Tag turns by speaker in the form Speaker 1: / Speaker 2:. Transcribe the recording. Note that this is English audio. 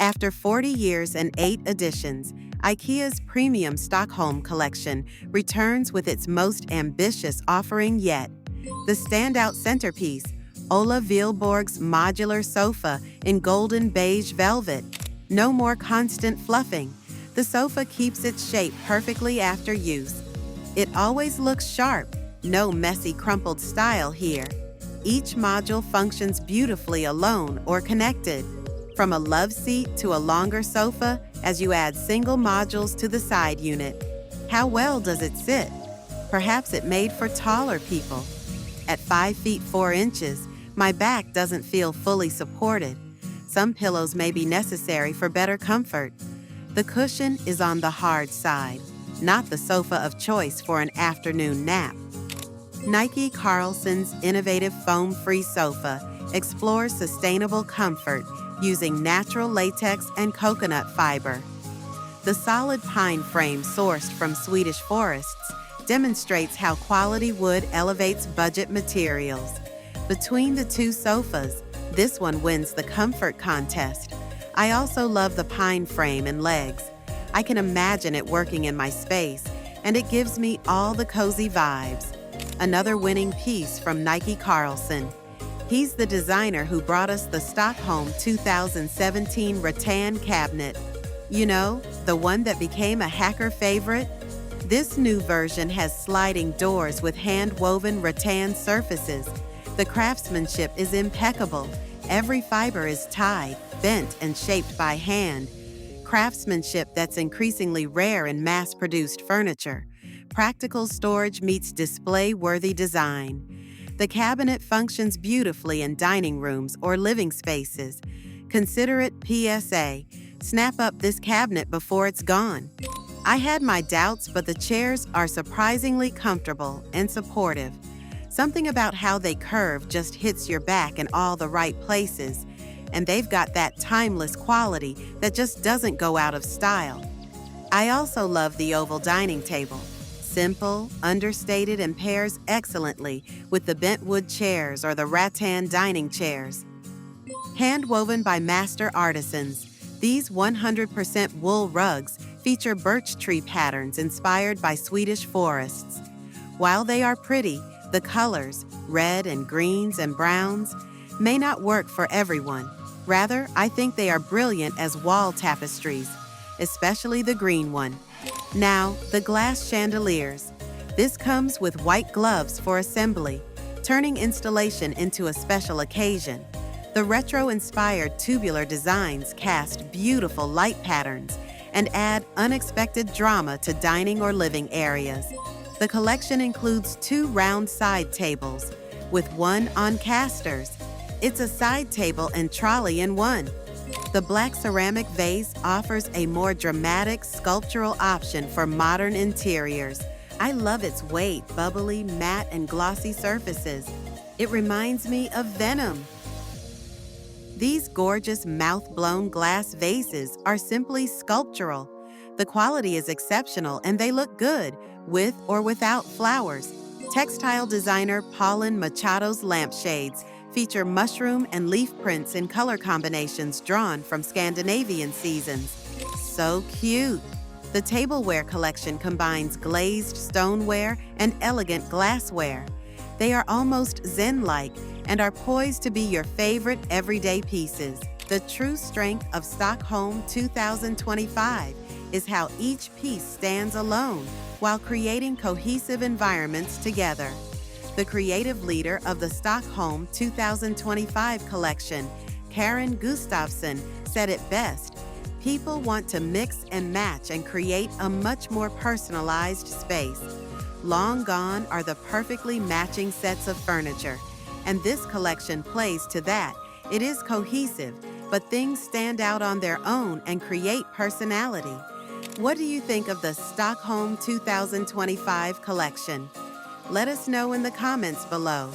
Speaker 1: After 40 years and 8 editions, IKEA's premium Stockholm collection returns with its most ambitious offering yet. The standout centerpiece, Ola Vilborg's modular sofa in golden beige velvet. No more constant fluffing. The sofa keeps its shape perfectly after use. It always looks sharp, no messy crumpled style here. Each module functions beautifully alone or connected. From a love seat to a longer sofa as you add single modules to the side unit. How well does it sit? Perhaps it made for taller people. At 5 feet 4 inches, my back doesn't feel fully supported. Some pillows may be necessary for better comfort. The cushion is on the hard side, not the sofa of choice for an afternoon nap. Nike Carlson's innovative foam-free sofa explores sustainable comfort using natural latex and coconut fiber. The solid pine frame sourced from Swedish forests demonstrates how quality wood elevates budget materials. Between the two sofas, this one wins the comfort contest. I also love the pine frame and legs. I can imagine it working in my space, and it gives me all the cozy vibes. Another winning piece from Nike Carlson. He's the designer who brought us the Stockholm 2017 Rattan cabinet. You know, the one that became a hacker favorite? This new version has sliding doors with hand-woven rattan surfaces. The craftsmanship is impeccable. Every fiber is tied, bent, and shaped by hand. Craftsmanship that's increasingly rare in mass-produced furniture. Practical storage meets display-worthy design. The cabinet functions beautifully in dining rooms or living spaces. Consider it PSA. Snap up this cabinet before it's gone. I had my doubts, but the chairs are surprisingly comfortable and supportive. Something about how they curve just hits your back in all the right places, and they've got that timeless quality that just doesn't go out of style. I also love the oval dining table. Simple, understated, and pairs excellently with the Bentwood chairs or the Rattan dining chairs. Hand-woven by master artisans, these 100% wool rugs feature birch tree patterns inspired by Swedish forests. While they are pretty, the colors, red and greens and browns, may not work for everyone. Rather, I think they are brilliant as wall tapestries, especially the green one. Now, the glass chandeliers. This comes with white gloves for assembly, turning installation into a special occasion. The retro-inspired tubular designs cast beautiful light patterns and add unexpected drama to dining or living areas. The collection includes 2 round side tables, with one on casters. It's a side table and trolley in one. The black ceramic vase offers a more dramatic sculptural option for modern interiors. I love its weight, bubbly, matte, and glossy surfaces. It reminds me of Venom. These gorgeous mouth-blown glass vases are simply sculptural. The quality is exceptional and they look good, with or without flowers. Textile designer Paulin Machado's lampshades feature mushroom and leaf prints in color combinations drawn from Scandinavian seasons. So cute! The Tableware collection combines glazed stoneware and elegant glassware. They are almost zen-like and are poised to be your favorite everyday pieces. The true strength of Stockholm 2025 is how each piece stands alone while creating cohesive environments together. The creative leader of the Stockholm 2025 collection, Karin Gustafsson, said it best. People want to mix and match and create a much more personalized space. Long gone are the perfectly matching sets of furniture, and this collection plays to that. It is cohesive, but things stand out on their own and create personality. What do you think of the Stockholm 2025 collection? Let us know in the comments below.